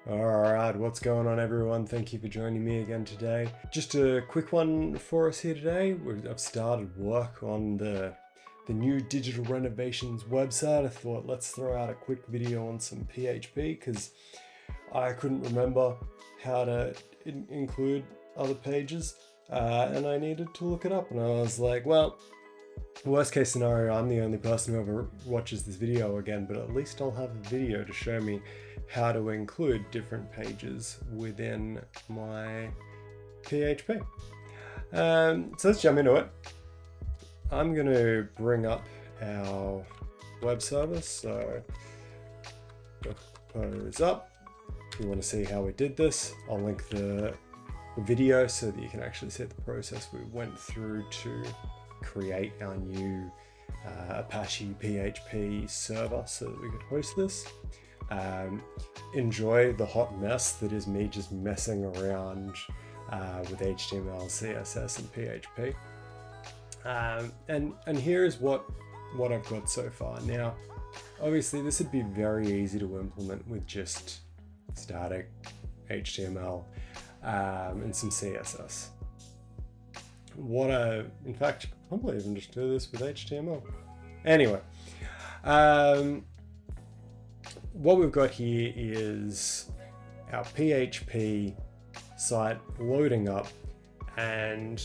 Alright, what's going on everyone? Thank you for joining me again today. Just a quick one for us here today. I've started work on the new Digital Renovations website. I thought let's throw out a quick video on some PHP because I couldn't remember how to include other pages and I needed to look it up, and I was like, well, worst case scenario, I'm the only person who ever watches this video again, but at least I'll have a video to show me how to include different pages within my PHP. So let's jump into it. I'm going to bring up our web service. So compose up. If you want to see how we did this, I'll link the video so that you can actually see the process we went through to create our new Apache PHP server so that we could host this. Enjoy the hot mess that is me just messing around with HTML, CSS, and PHP. And here's what I've got so far. Now, obviously, this would be very easy to implement with just static HTML and some CSS. In fact, you could probably even just do this with HTML. Anyway, what we've got here is our PHP site loading up, and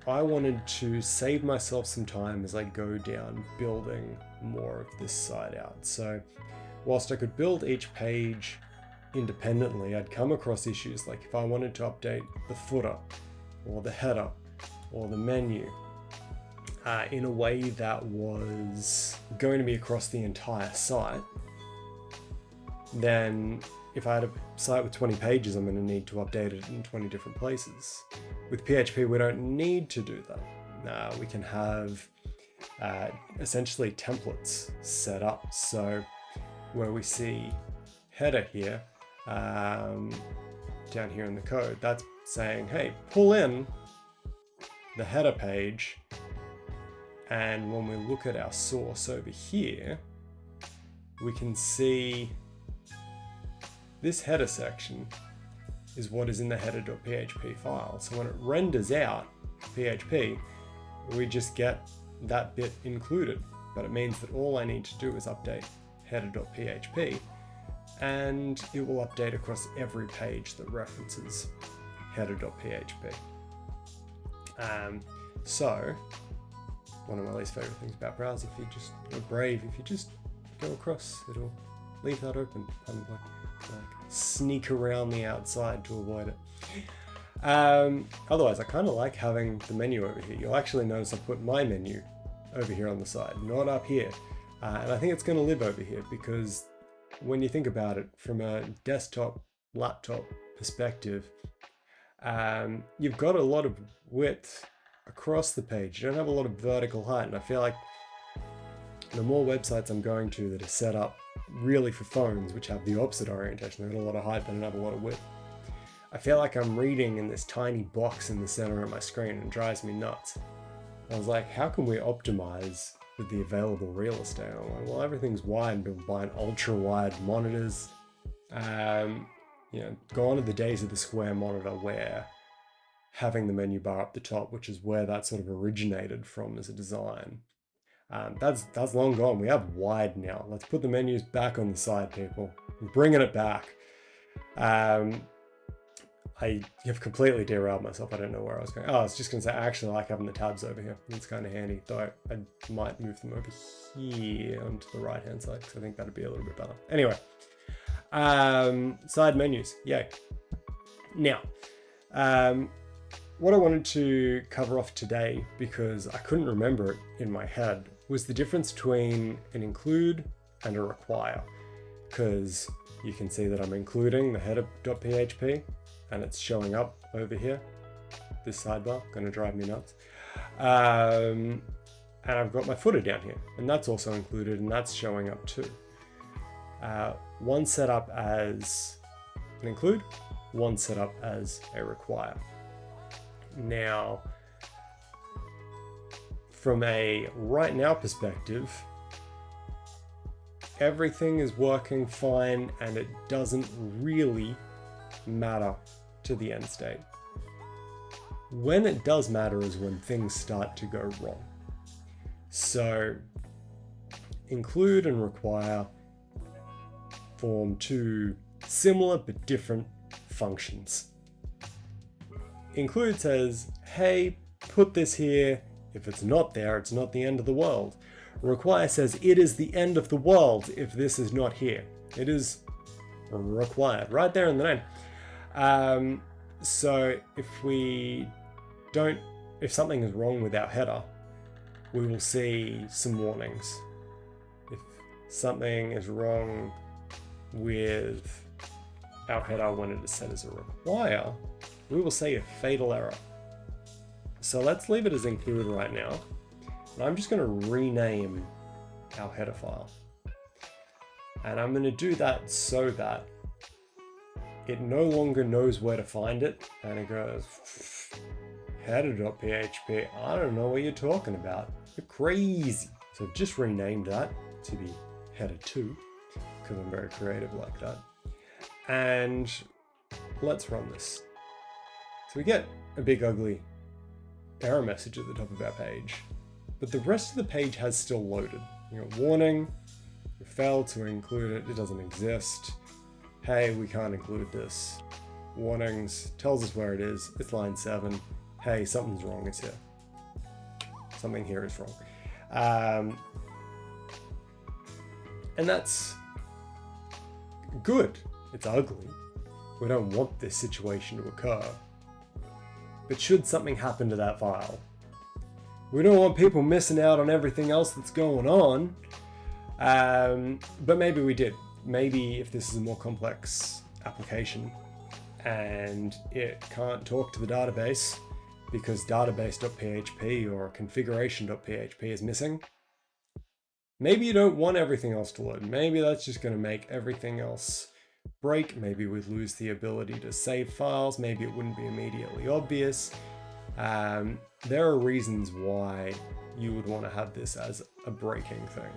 I wanted to save myself some time as I go down building more of this site out. So whilst I could build each page independently, I'd come across issues like if I wanted to update the footer or the header or the menu in a way that was going to be across the entire site, then if I had a site with 20 pages, I'm going to need to update it in 20 different places. With PHP, we don't need to do that. We can have essentially templates set up. So where we see header here, down here in the code, that's saying, hey, pull in the header page. And when we look at our source over here, we can see this header section is what is in the header.php file. So when it renders out PHP, we just get that bit included. But it means that all I need to do is update header.php, and it will update across every page that references header.php. So one of my least favorite things about browser, if you just go across, it'll leave that open and like sneak around the outside to avoid it. Otherwise, I kind of like having the menu over here. You'll actually notice I put my menu over here on the side, not up here. And I think it's going to live over here because when you think about it from a desktop, laptop perspective, you've got a lot of width across the page. You don't have a lot of vertical height, and I feel like the more websites I'm going to that are set up really for phones, which have the opposite orientation, they've got a lot of height but don't have a lot of width, I feel like I'm reading in this tiny box in the center of my screen, and it drives me nuts. I was like, how can we optimize with the available real estate? I'm like, well, everything's wide, but we're buying ultra wide monitors. Gone are the days of the square monitor where having the menu bar up the top, which is where that sort of originated from as a design. That's long gone. We have wide now. Let's put the menus back on the side, people. We're bringing it back. I have completely derailed myself. I don't know where I was going. Oh, I was just going to say, I actually like having the tabs over here. It's kind of handy, though I might move them over here onto the right-hand side because I think that'd be a little bit better. Anyway, side menus, yay. Now, what I wanted to cover off today, because I couldn't remember it in my head, was the difference between an include and a require. Because you can see that I'm including the header.php and it's showing up over here. This sidebar, gonna drive me nuts. And I've got my footer down here, and that's also included, and that's showing up too. One set up as an include, one set up as a require. Now, from a right now perspective, everything is working fine and it doesn't really matter to the end state. When it does matter is when things start to go wrong. So include and require form two similar but different functions. Include says, hey, put this here. If it's not there, it's not the end of the world. Require says, it is the end of the world if this is not here. It is required, right there in the name. So if something is wrong with our header, we will see some warnings. If something is wrong with our header when it is set as a require, we will see a fatal error. So let's leave it as include right now. And I'm just going to rename our header file. And I'm going to do that so that it no longer knows where to find it. And it goes, header.php, I don't know what you're talking about. You're crazy. So I've just renamed that to be header2 because I'm very creative like that. And let's run this. So we get a big ugly error message at the top of our page, but the rest of the page has still loaded. You got warning, you failed to include it, it doesn't exist. Hey, we can't include this. Warnings, tells us where it is, it's line 7. Hey, something's wrong, it's here. Something here is wrong. And that's good. It's ugly. We don't want this situation to occur. But should something happen to that file, we don't want people missing out on everything else that's going on. But maybe we did. Maybe if this is a more complex application and it can't talk to the database because database.php or configuration.php is missing, maybe you don't want everything else to load. Maybe that's just going to make everything else break. Maybe we'd lose the ability to save files. Maybe it wouldn't be immediately obvious. There are reasons why you would want to have this as a breaking thing.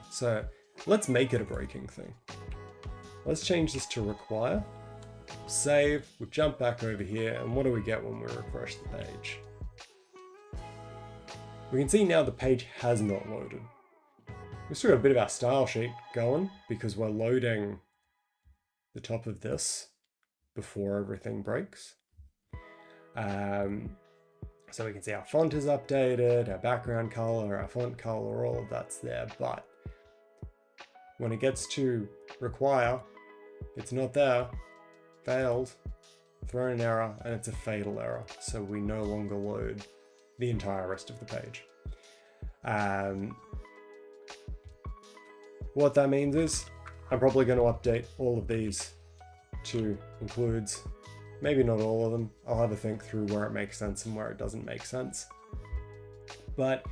So let's make it a breaking thing. Let's change this to require. Save, we'll jump back over here, and what do we get when we refresh the page? We can see now the page has not loaded. We've still got a bit of our style sheet going because we're loading the top of this before everything breaks. So we can see our font is updated, our background color, our font color, all of that's there. But when it gets to require, it's not there, failed, thrown an error, and it's a fatal error. So we no longer load the entire rest of the page. What that means is I'm probably going to update all of these to includes. Maybe not all of them. I'll have a think through where it makes sense and where it doesn't make sense. But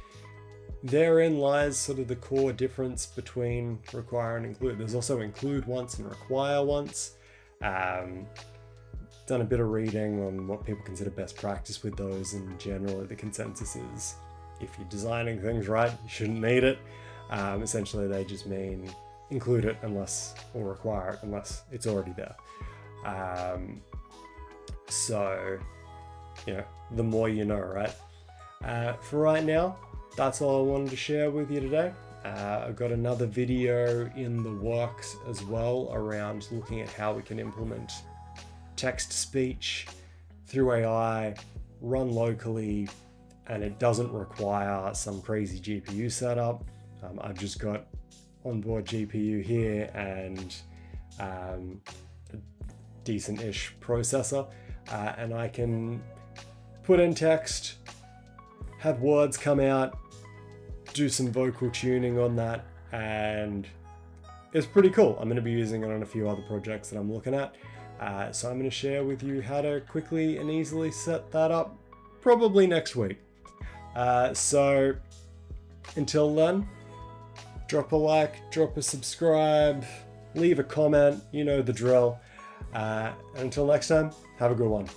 therein lies sort of the core difference between require and include. There's also include once and require once. Done a bit of reading on what people consider best practice with those, and generally the consensus is if you're designing things right, you shouldn't need it. Essentially they just mean include it unless, or require it unless it's already there. So, you know, the more you know, right? For right now, that's all I wanted to share with you today. I've got another video in the works as well around looking at how we can implement text-to-speech through AI, run locally, and it doesn't require some crazy GPU setup. I've just got onboard GPU here and a decent-ish processor, and I can put in text, have words come out, do some vocal tuning on that, and it's pretty cool. I'm going to be using it on a few other projects that I'm looking at. So I'm going to share with you how to quickly and easily set that up probably next week. So until then, drop a like, drop a subscribe, leave a comment, you know the drill. Until next time, have a good one.